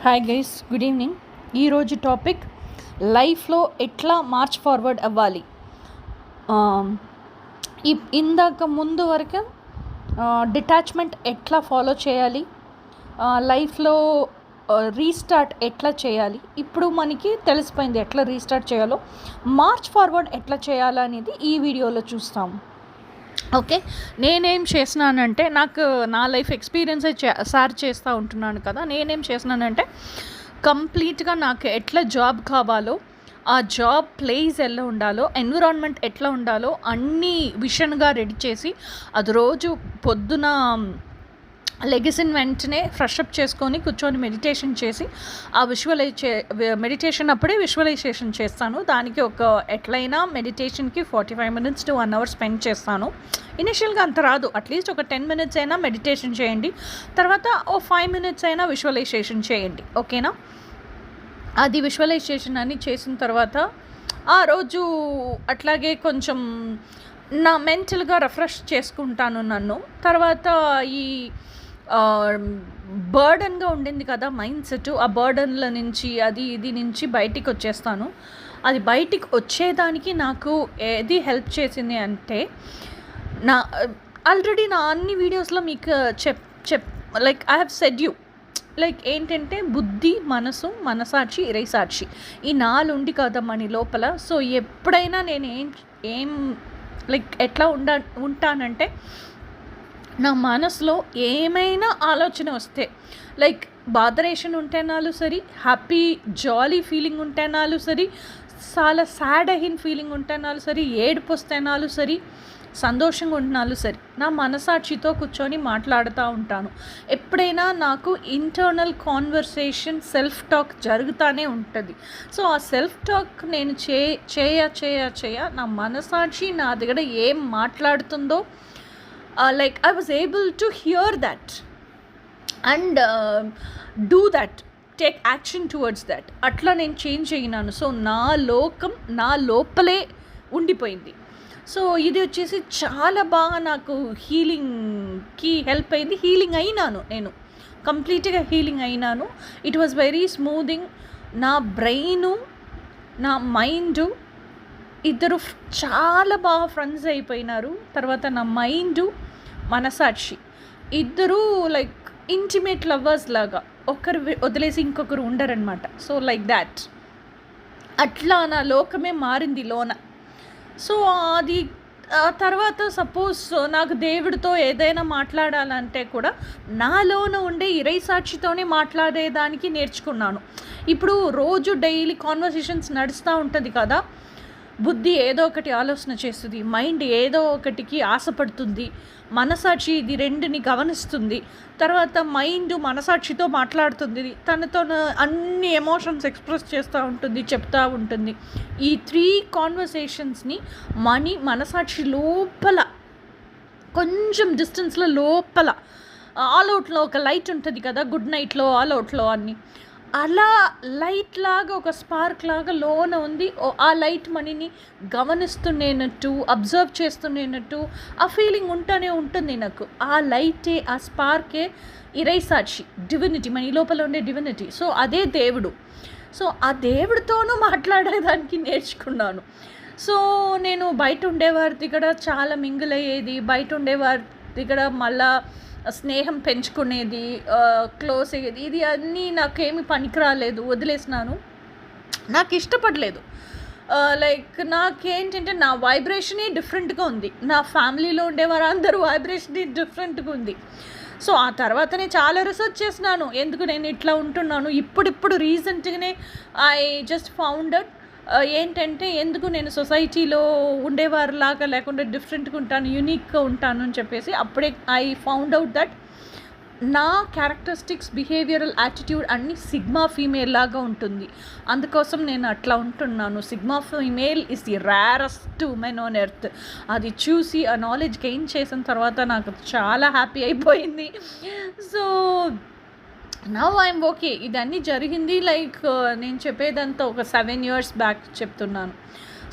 Hi guys, good evening. ఈరోజు topic లైఫ్లో ఎట్లా మార్చ్ ఫార్వర్డ్ అవ్వాలి. ఇందాక ముందు వరకు డిటాచ్మెంట్ ఎట్లా ఫాలో చేయాలి, లైఫ్లో రీస్టార్ట్ ఎట్లా చేయాలి. ఇప్పుడు మనకి తెలిసిపోయింది ఎట్లా రీస్టార్ట్ చేయాలో. మార్చ్ ఫార్వర్డ్ ఎట్లా చేయాలనేది ఈ వీడియోలో చూస్తాము. ఓకే, నేనేం చేసినానంటే, నాకు నా లైఫ్ ఎక్స్పీరియన్స్ షేర్ చేస్తూ ఉంటున్నాను కదా. నేనేం చేసినానంటే, కంప్లీట్గా నాకు ఎట్లా జాబ్ కావాలో, ఆ జాబ్ ప్లేస్ ఎలా ఉండాలో, ఎన్విరాన్మెంట్ ఎట్లా ఉండాలో అన్నీ విషన్గా రెడీ చేసి, అది రోజు పొద్దున లెగిసిన వెంటనే ఫ్రెషప్ చేసుకొని కూర్చొని మెడిటేషన్ చేసి, ఆ మెడిటేషన్ అప్పుడే విజువలైజేషన్ చేస్తాను. దానికి ఒక ఎట్లయినా మెడిటేషన్కి 45 minutes to 1 hour స్పెండ్ చేస్తాను. ఇనిషియల్గా అంత రాదు, అట్లీస్ట్ ఒక 10 minutes అయినా మెడిటేషన్ చేయండి, తర్వాత ఓ 5 minutes అయినా విజువలైజేషన్ చేయండి. ఓకేనా? అది విజువలైజేషన్ అని చేసిన తర్వాత ఆ రోజు అట్లాగే కొంచెం నా మెంటల్గా రిఫ్రెష్ చేసుకుంటాను నన్ను. తర్వాత ఈ బర్డన్గా ఉండింది కదా మైండ్ సెట్, ఆ బర్డన్ల నుంచి అది ఇది నుంచి బయటికి వచ్చేస్తాను. అది బయటికి వచ్చేదానికి నాకు ఏది హెల్ప్ చేసింది అంటే, నా ఆల్రెడీ నా అన్ని వీడియోస్లో మీకు like I have said you, like ఏంటంటే బుద్ధి, మనసు, మనసాక్షి, ఇరైసాక్షి, ఈ 4 ఉంది కదా మన లోపల. సో ఎప్పుడైనా నేను ఏం లైక్ ఎట్లా ఉంటానంటే, నా మనసులో ఏమైనా ఆలోచన వస్తే, లైక్ బాధరేషన్ ఉంటేనాలు సరి, హ్యాపీ జాలీ ఫీలింగ్ ఉంటేనాలు సరి, చాలా సాడ్ అయిన ఫీలింగ్ ఉంటేనాలు సరి, ఏడుపు వస్తేనాలు సరి, సంతోషంగా ఉంటున్నాను సరే, నా మనసాక్షితో కూర్చొని మాట్లాడుతూ ఉంటాను. ఎప్పుడైనా నాకు ఇంటర్నల్ కాన్వర్సేషన్, సెల్ఫ్ టాక్ జరుగుతూనే ఉంటుంది. సో ఆ సెల్ఫ్ టాక్ నేను చేయ నా మనసాక్షి నా దగ్గర ఏం మాట్లాడుతుందో, like I was able to hear that and do that, take action towards that. అట్లా నేను చేంజ్ అయినాను. సో నా లోకం నా లోపలే ఉండిపోయింది. సో ఇది వచ్చేసి చాలా బాగా నాకు హీలింగ్కి హెల్ప్ అయింది. హీలింగ్ అయినాను, నేను కంప్లీట్గా హీలింగ్ అయినాను. It was very స్మూదింగ్. నా బ్రెయిను, నా మైండు ఇద్దరు చాలా బాగా ఫ్రెండ్స్ అయిపోయినారు. తర్వాత నా మైండు, మనసాక్షి ఇద్దరు లైక్ ఇంటిమేట్ లవర్స్ లాగా, ఒకరు వదిలేసి ఇంకొకరు ఉండరనమాట. సో లైక్ దాట్, అట్లా నా లోకమే మారింది లోన. సో అది తర్వాత సపోజ్ నాకు దేవుడితో ఏదైనా మాట్లాడాలంటే కూడా నాలోన ఉండే ఇరైసాక్షితోనే మాట్లాడేదానికి నేర్చుకున్నాను. ఇప్పుడు రోజు డైలీ కాన్వర్సేషన్స్ నడుస్తూ ఉంటుంది కదా. బుద్ధి ఏదో ఒకటి ఆలోచన చేస్తుంది, మైండ్ ఏదో ఒకటికి ఆశపడుతుంది, మనసాక్షి ఇది రెండుని గమనిస్తుంది. తర్వాత మైండ్ మనసాక్షితో మాట్లాడుతుంది, తనతో అన్ని ఎమోషన్స్ ఎక్స్ప్రెస్ చేస్తూ ఉంటుంది, చెప్తూ ఉంటుంది. ఈ 3 కాన్వర్సేషన్స్ని మనసాక్షి లోపల కొంచెం డిస్టెన్స్లో లోపల ఆల్అవుట్లో ఒక లైట్ ఉంటుంది కదా, గుడ్ నైట్లో ఆల్అవుట్లో అన్నీ అలా లైట్ లాగా, ఒక స్పార్క్ లాగా లోన ఉంది. ఆ లైట్ మనీని గమనిస్తున్నట్టు, అబ్జర్వ్ చేస్తున్నట్టు ఆ ఫీలింగ్ ఉంటూనే ఉంటుంది నాకు. ఆ లైటే, ఆ స్పార్కే ఇరైసాక్షి, డివినిటీ, మన లోపల ఉండే డివినిటీ. సో అదే దేవుడు. సో ఆ దేవుడితోనూ మాట్లాడేదానికి నేర్చుకున్నాను. సో నేను బయట ఉండేవారి దగ్గర చాలా మింగిల్ అయ్యేది, బయట ఉండేవారి దగ్గర మళ్ళా స్నేహం పెంచుకునేది, క్లోజ్ అయ్యేది, ఇది అన్నీ నాకేమీ పనికిరాలేదు, వదిలేసినాను. నాకు ఇష్టపడలేదు. లైక్ నాకేంటంటే నా వైబ్రేషనే డిఫరెంట్గా ఉంది, నా ఫ్యామిలీలో ఉండేవారు అందరూ వైబ్రేషనే డిఫరెంట్గా ఉంది. సో ఆ తర్వాతనే చాలా రీసెర్చ్ చేసినాను, ఎందుకు నేను ఇట్లా ఉంటున్నాను. ఇప్పుడు రీసెంట్గానే ఐ జస్ట్ ఫౌండెడ్ ఏంటంటే, ఎందుకు నేను సొసైటీలో ఉండేవారిలాగా లేకుండా డిఫరెంట్గా ఉంటాను, యూనిక్గా ఉంటాను అని చెప్పేసి అప్పుడే ఐ ఫౌండ్ అవుట్ దట్ నా క్యారెక్టరిస్టిక్స్, బిహేవియరల్ యాటిట్యూడ్ అన్నీ సిగ్మా ఫీమేల్ లాగా ఉంటుంది. అందుకోసం నేను అట్లా ఉంటున్నాను. Sigma female is the rarest women on earth. అది చూసి ఆ నాలెడ్జ్ గెయిన్ చేసిన తర్వాత నాకు చాలా హ్యాపీ అయిపోయింది. So now I'm okay. ఇదన్నీ జరిగింది లైక్ నేను చెప్పేదంతా ఒక 7 years బ్యాక్ చెప్తున్నాను.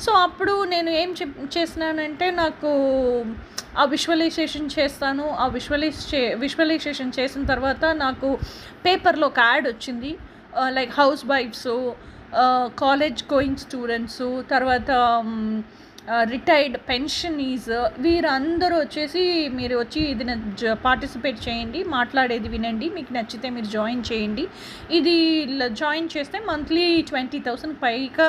సో అప్పుడు నేను ఏం చేసినానంటే, నాకు ఆ విజువలైజేషన్ చేస్తాను. ఆ విజువలైజేషన్ చేసిన తర్వాత నాకు పేపర్లో ఒక యాడ్ వచ్చింది, లైక్ హౌస్ వైఫ్స్, కాలేజ్ గోయింగ్ స్టూడెంట్స్, తర్వాత రిటైర్డ్ పెన్షనీస్, వీరందరూ వచ్చేసి మీరు వచ్చి ఇది పార్టిసిపేట్ చేయండి, మాట్లాడేది వినండి, మీకు నచ్చితే మీరు జాయిన్ చేయండి, ఇది జాయిన్ చేస్తే మంత్లీ 20,000 పైగా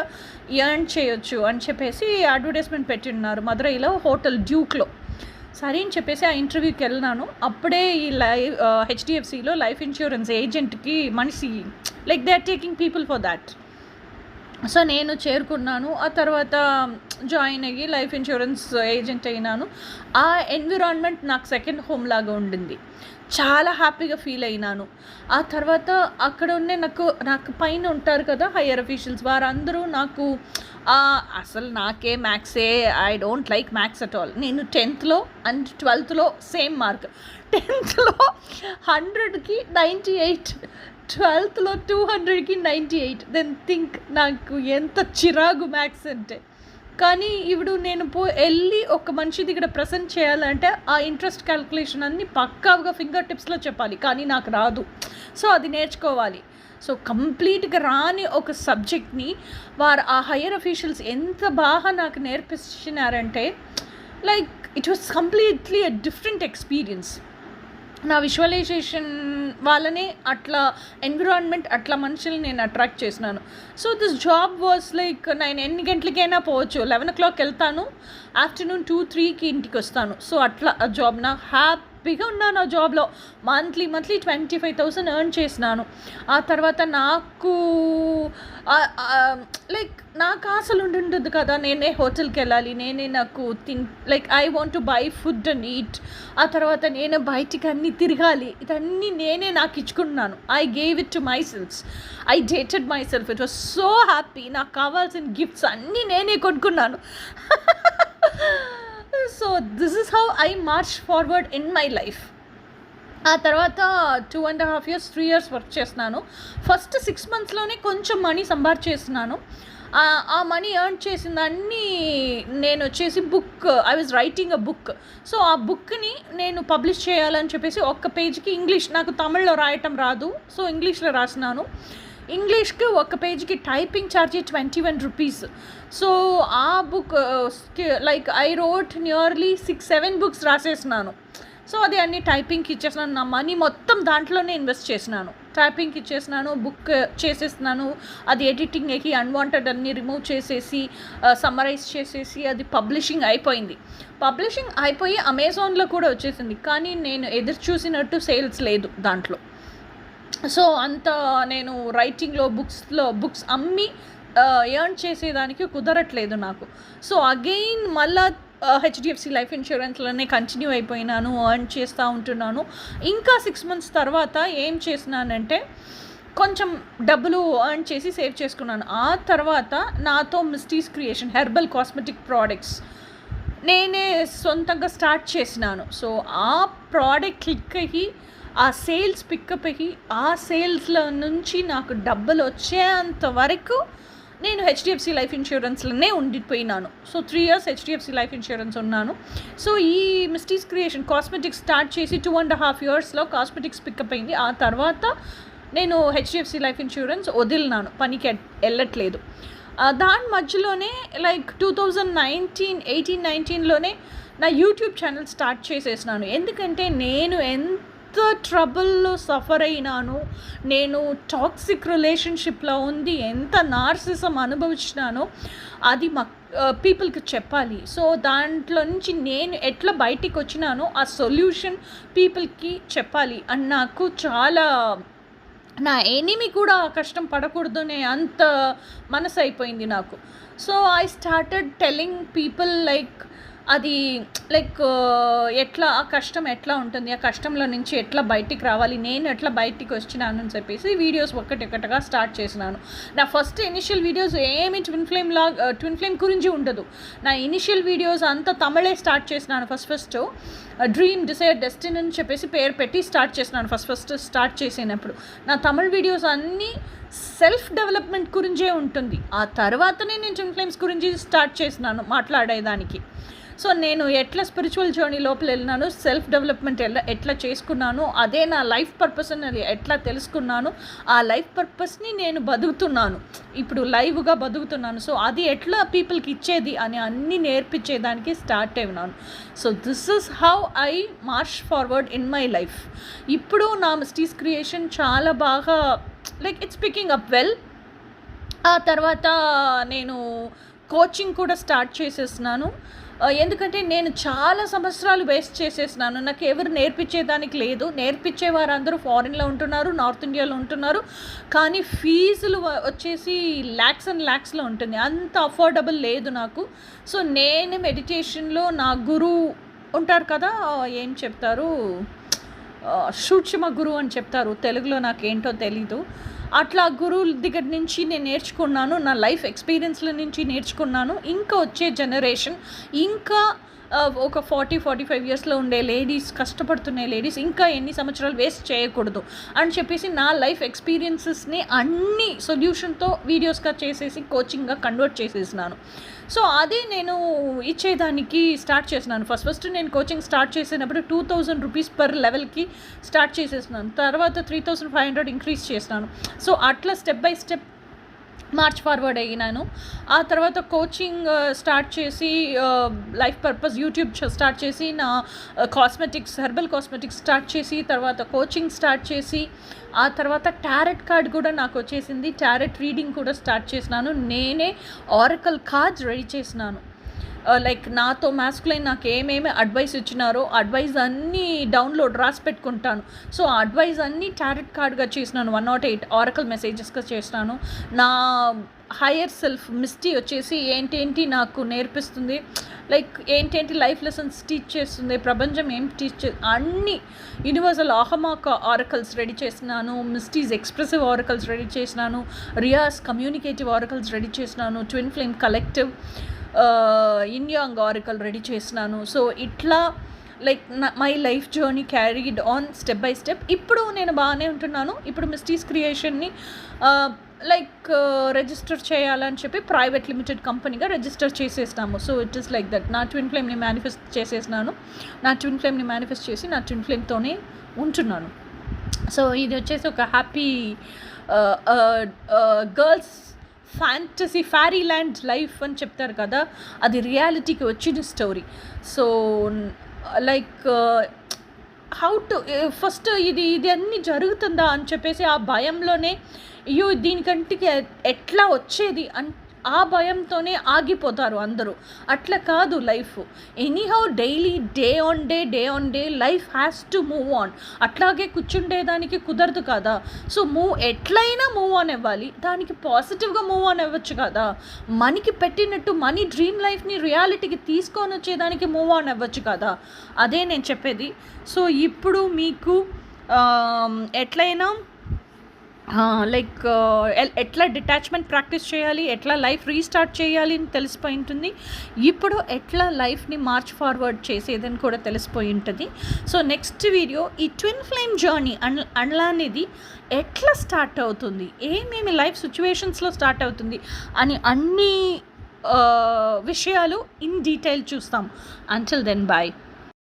ఎర్న్ చేయొచ్చు అని చెప్పేసి అడ్వర్టైజ్మెంట్ పెట్టిన్నారు మదురైలో హోటల్ డ్యూక్లో. సరే అని చెప్పేసి ఆ ఇంటర్వ్యూకి వెళ్ళినాను. అప్పుడే ఈ హెచ్డిఎఫ్సిలో లైఫ్ ఇన్సూరెన్స్ ఏజెంట్కి మనిషి like they are taking people for that. So నేను చేరుకున్నాను. ఆ తర్వాత జాయిన్ అయ్యి లైఫ్ ఇన్సూరెన్స్ ఏజెంట్ అయినాను. ఆ ఎన్విరాన్మెంట్ నాకు సెకండ్ హోమ్ లాగా ఉండింది. చాలా హ్యాపీగా ఫీల్ అయినాను. ఆ తర్వాత అక్కడ ఉండే నాకు పైన ఉంటారు కదా హయ్యర్ అఫీషియల్స్, వారందరూ నాకు అసలు నాకే మ్యాథ్సే, I don't like maths at all. నేను 10th and 12th same mark. 10th 100కి 98, 12th 200కి 98. దెన్ థింక్ నాకు ఎంత చిరాగు మ్యాథ్స్ అంటే. కానీ ఇప్పుడు నేను వెళ్ళి ఒక మనిషి దగ్గర ప్రజెంట్ చేయాలంటే ఆ ఇంట్రెస్ట్ క్యాల్కులేషన్ అన్నీ పక్కాగా ఫింగర్ టిప్స్లో చెప్పాలి, కానీ నాకు రాదు. సో అది నేర్చుకోవాలి. సో కంప్లీట్గా రాని ఒక సబ్జెక్ట్ని వారు ఆ హయ్యర్ అఫీషియల్స్ ఎంత బాగా నాకు నేర్పించినారంటే like it was completely a different experience. నా విజువలైజేషన్ వాళ్ళనే అట్లా ఎన్విరాన్మెంట్ అట్లా మనుషులు నేను అట్రాక్ట్ చేసినాను. So this job was like నేను ఎన్ని గంటలకైనా పోవచ్చు, 11 o'clock వెళ్తాను, ఆఫ్టర్నూన్ 2-3కి ఇంటికి వస్తాను. సో అట్లా ఆ జాబ్ నా హ్యాపీగా ఉన్నాను. ఆ జాబ్లో మంత్లీ 25,000 ఎర్న్ చేసినాను. ఆ తర్వాత నాకు లైక్ నాకు ఆశలు ఉండుంటుంది కదా, నేనే హోటల్కి వెళ్ళాలి, నేనే నాకు like I want to buy food and eat. ఆ తర్వాత నేను బయటికి అన్నీ తిరగాలి, ఇదన్నీ నేనే నాకు ఇచ్చుకున్నాను. I gave it to myself, I dated myself. It was so happy. నాకు కావాల్సిన గిఫ్ట్స్ అన్నీ నేనే కొనుక్కున్నాను. So this is how I march forward in my life. ఆ తర్వాత 2.5 years 3 years వర్క్ చేస్తున్నాను. ఫస్ట్ 6 monthsలోనే కొంచెం మనీ సంపాదించేస్తున్నాను. ఆ మనీ ఎర్న్ చేసిన దాన్ని నేను వచ్చేసి I was writing a book. So ఆ బుక్ని నేను పబ్లిష్ చేయాలని చెప్పేసి ఒక్క పేజ్కి ఇంగ్లీష్, నాకు తమిళ్లో రాయటం రాదు, సో ఇంగ్లీష్లో రాసినాను. ఇంగ్లీష్కి ఒక పేజ్కి టైపింగ్ ఛార్జీ 21 rupees. సో ఆ book like I wrote nearly 6-7 books రాసేసినాను. సో అది అన్ని టైపింగ్కి ఇచ్చేసినాను. నా మనీ మొత్తం దాంట్లోనే ఇన్వెస్ట్ చేసినాను. టైపింగ్కి ఇచ్చేసినాను, బుక్ చేసేసినాను, అది ఎడిటింగ్కి అన్వాంటెడ్ అన్నీ రిమూవ్ చేసేసి సమ్మరైజ్ చేసేసి అది పబ్లిషింగ్ అయిపోయింది. పబ్లిషింగ్ అయిపోయి అమెజాన్లో కూడా వచ్చేసింది, కానీ నేను ఎదురు చూసినట్టు సేల్స్ లేదు దాంట్లో. సో అంత నేను రైటింగ్లో బుక్స్ అమ్మి ఎర్న్ చేసేదానికి కుదరట్లేదు నాకు. సో అగైన్ మళ్ళా హెచ్డిఎఫ్సి లైఫ్ ఇన్సూరెన్స్లోనే కంటిన్యూ అయిపోయినాను, ఎర్న్ చేస్తూ ఉంటున్నాను. ఇంకా 6 months తర్వాత ఏం చేసినానంటే కొంచెం డబ్బులు ఎర్న్ చేసి సేవ్ చేసుకున్నాను. ఆ తర్వాత నాతో mysteries creation herbal cosmetic products నేనే సొంతంగా స్టార్ట్ చేసినాను. సో ఆ ప్రోడక్ట్ క్లిక్ అయ్యి ఆ సేల్స్ పికప్ అయ్యి ఆ సేల్స్లో నుంచి నాకు డబ్బులు వచ్చేంత వరకు నేను హెచ్డిఎఫ్సి లైఫ్ ఇన్సూరెన్స్లోనే ఉండిపోయినాను. So 3 years HDFC life insurance ఉన్నాను. సో ఈ మిస్టీస్ క్రియేషన్ కాస్మెటిక్స్ స్టార్ట్ చేసి 2.5 yearsలో కాస్మెటిక్స్ పికప్ అయింది. ఆ తర్వాత నేను హెచ్డిఎఫ్సి లైఫ్ ఇన్సూరెన్స్ వదిలినాను, పనికి వెళ్ళట్లేదు. దాని మధ్యలోనే లైక్ 2018-19లోనే నా యూట్యూబ్ ఛానల్ స్టార్ట్ చేసేసినాను. ఎందుకంటే నేను ఎంత ట్రబుల్లో సఫర్ అయినాను, నేను టాక్సిక్ రిలేషన్షిప్లో ఉంది, ఎంత నార్సిజం అనుభవించినానో అది పీపుల్కి చెప్పాలి. సో దాంట్లో నుంచి నేను ఎట్లా బయటికి వచ్చినానో ఆ సొల్యూషన్ పీపుల్కి చెప్పాలి అని నాకు చాలా, నా ఎనిమి కూడా కష్టం పడకూడదనే అంత మనసు అయిపోయింది నాకు. So I started telling people like అది లైక్ ఎట్లా ఆ కష్టం ఎట్లా ఉంటుంది, ఆ కష్టంలో నుంచి ఎట్లా బయటికి రావాలి, నేను ఎట్లా బయటికి వచ్చినాను అని చెప్పేసి వీడియోస్ ఒక్కటిగా స్టార్ట్ చేసినాను. నా ఫస్ట్ ఇనిషియల్ వీడియోస్ ఏమి ట్విన్ ఫ్లేమ్ గురించి ఉండదు. నా ఇనిషియల్ వీడియోస్ అంతా తమిళే స్టార్ట్ చేసినాను ఫస్ట్. డ్రీమ్, డిసైర్, డెస్టినీ అని చెప్పేసి పేరు పెట్టి స్టార్ట్ చేసినాను. ఫస్ట్ స్టార్ట్ చేసినప్పుడు నా తమిళ్ వీడియోస్ అన్నీ సెల్ఫ్ డెవలప్మెంట్ గురించే ఉంటుంది. ఆ తర్వాతనే నేను ట్విన్ ఫ్లేమ్స్ గురించి స్టార్ట్ చేసినాను మాట్లాడేదానికి. సో నేను ఎట్లా స్పిరిచువల్ జర్నీ లోపల వెళ్ళినాను, సెల్ఫ్ డెవలప్మెంట్ ఎట్లా చేసుకున్నాను, అదే నా లైఫ్ పర్పస్ అని ఎట్లా తెలుసుకున్నాను, ఆ లైఫ్ పర్పస్ని నేను బతుకుతున్నాను, ఇప్పుడు లైవ్గా బతుకుతున్నాను. సో అది ఎట్లా పీపుల్కి ఇచ్చేది అని అన్నీ నేర్పించేదానికి స్టార్ట్ అయినాను. So this is how I march forward in my life. ఇప్పుడు నా మిస్టీస్ క్రియేషన్ చాలా బాగా like it's picking up well. ఆ తర్వాత నేను కోచింగ్ కూడా స్టార్ట్ చేసేసినాను. ఎందుకంటే నేను చాలా సంవత్సరాలు వేస్ట్ చేసేసినాను. నాకు ఎవరు నేర్పించేదానికి లేదు. నేర్పించే వారు అందరూ ఫారిన్లో ఉంటున్నారు, నార్త్ ఇండియాలో ఉంటున్నారు. కానీ ఫీజులు వచ్చేసి ల్యాక్స్ అండ్ ల్యాక్స్లో ఉంటుంది. అంత అఫోర్డబుల్ లేదు నాకు. సో నేను మెడిటేషన్లో నా గురువు ఉంటారు కదా, ఏం చెప్తారు, సూక్ష్మ గురువు అని చెప్తారు, తెలుగులో నాకేంటో తెలీదు. అట్లా గురువుల దగ్గర నుంచి నేను నేర్చుకున్నాను, నా లైఫ్ ఎక్స్పీరియన్స్ల నుంచి నేర్చుకున్నాను. ఇంకా వచ్చే జనరేషన్, ఇంకా ఒక 40-45 ఇయర్స్లో ఉండే లేడీస్, కష్టపడుతున్న లేడీస్ ఇంకా ఎన్ని సంవత్సరాలు వేస్ట్ చేయకూడదు అని చెప్పేసి నా లైఫ్ ఎక్స్పీరియన్సెస్ని అన్ని సొల్యూషన్తో వీడియోస్గా చేసేసి కోచింగ్గా కన్వర్ట్ చేసేసినాను. సో అదే నేను ఇచ్చేదానికి స్టార్ట్ చేసినాను. ఫస్ట్ నేను కోచింగ్ స్టార్ట్ చేసినప్పుడు 2000 రూపీస్ పర్ లెవెల్కి స్టార్ట్ చేసేసినాను. తర్వాత 3500 ఇంక్రీజ్ చేసినాను. సో అట్లా step by step March forward అయినాను. ఆ తర్వాత కోచింగ్ స్టార్ట్ చేసి లైఫ్ పర్పస్ యూట్యూబ్ స్టార్ట్ చేసి నా కాస్మెటిక్స్, హెర్బల్ కాస్మెటిక్స్ స్టార్ట్ చేసి తర్వాత కోచింగ్ స్టార్ట్ చేసి ఆ తర్వాత టారెట్ కార్డ్ కూడా నాకు వచ్చేసింది. టారెట్ రీడింగ్ కూడా స్టార్ట్ చేసినాను. నేనే ఆరకల్ కార్డ్స్ రెడీ చేసినాను. లైక్ నాతో మ్యాస్కులైన్ నాకు ఏమేమి అడ్వైస్ ఇచ్చినారో అడ్వైస్ అన్నీ డౌన్లోడ్ రాసి పెట్టుకుంటాను. సో ఆ అడ్వైస్ అన్నీ టారెట్ కార్డ్గా చేసినాను. 108 ఆరకల్ మెసేజెస్గా చేసినాను. నా హయ్యర్ సెల్ఫ్ మిస్టీ వచ్చేసి ఏంటేంటి నాకు నేర్పిస్తుంది, లైక్ ఏంటేంటి లైఫ్ లెసన్స్ టీచ్ చేస్తుంది, ప్రపంచం ఏం టీచ్ అన్నీ యూనివర్సల్ ఆహమాక ఆరకల్స్ రెడీ చేసినాను. మిస్టీస్ ఎక్స్ప్రెసివ్ ఆరకల్స్ రెడీ చేసినాను. రియాస్ కమ్యూనికేటివ్ ఆరకల్స్ రెడీ చేసినాను. ట్విన్ ఫ్లేమ్ కలెక్టివ్ ఇండియాంగ్ ఆరకల్ రెడీ చేసినాను. సో ఇట్లా like my life journey carried on step by step. ఇప్పుడు నేను బాగానే ఉంటున్నాను. ఇప్పుడు మిస్టీస్ క్రియేషన్ని లైక్ రిజిస్టర్ చేయాలని చెప్పి ప్రైవేట్ లిమిటెడ్ కంపెనీగా రిజిస్టర్ చేసేసినాము. So it is like that. నా ట్విన్ ఫ్లేమ్ని మేనిఫెస్ట్ చేసేసినాను. నా ట్విన్ ఫ్లేమ్ని మేనిఫెస్ట్ చేసి నా ట్విన్ ఫ్లేమ్తోనే ఉంటున్నాను. సో ఇది వచ్చేసి ఒక happy girls fantasy fairy land life అని చెప్తారు కదా, అది రియాలిటీకి వచ్చిన story. So like how to first ఇది అన్నీ జరుగుతుందా అని చెప్పేసి ఆ భయంలోనే అయ్యో దీనికంటికి ఎట్లా వచ్చేది ఆ భయంతోనే ఆగిపోతారు అందరూ. అట్లా కాదు life. Anyhow daily day on day life has to move on. అట్లాగే కూర్చుండేదానికి కుదరదు కదా. సో ఎట్లయినా మూవ్ ఆన్ అవ్వాలి. దానికి పాజిటివ్గా మూవ్ ఆన్ అవ్వచ్చు కదా. మనకి పెట్టినట్టు మనీ డ్రీమ్ లైఫ్ని రియాలిటీకి తీసుకొని వచ్చేదానికి మూవ్ ఆన్ అవ్వచ్చు కదా. అదే నేను చెప్పేది. సో ఇప్పుడు మీకు ఎట్లయినా లైక్ ఎట్లా డిటాచ్మెంట్ ప్రాక్టీస్ చేయాలి, ఎట్లా లైఫ్ రీస్టార్ట్ చేయాలి అని తెలిసిపోయి ఉంటుంది. ఇప్పుడు ఎట్లా లైఫ్ని మార్చ్ ఫార్వర్డ్ చేసేదని కూడా తెలిసిపోయి ఉంటుంది. సో నెక్స్ట్ వీడియో ఈ ట్విన్ ఫ్లేమ్ జర్నీ అనేది ఎట్లా స్టార్ట్ అవుతుంది, ఏమేమి లైఫ్ సిచ్యువేషన్స్లో స్టార్ట్ అవుతుంది అని అన్ని విషయాలు ఇన్ డీటెయిల్ చూస్తాం. Until then bye.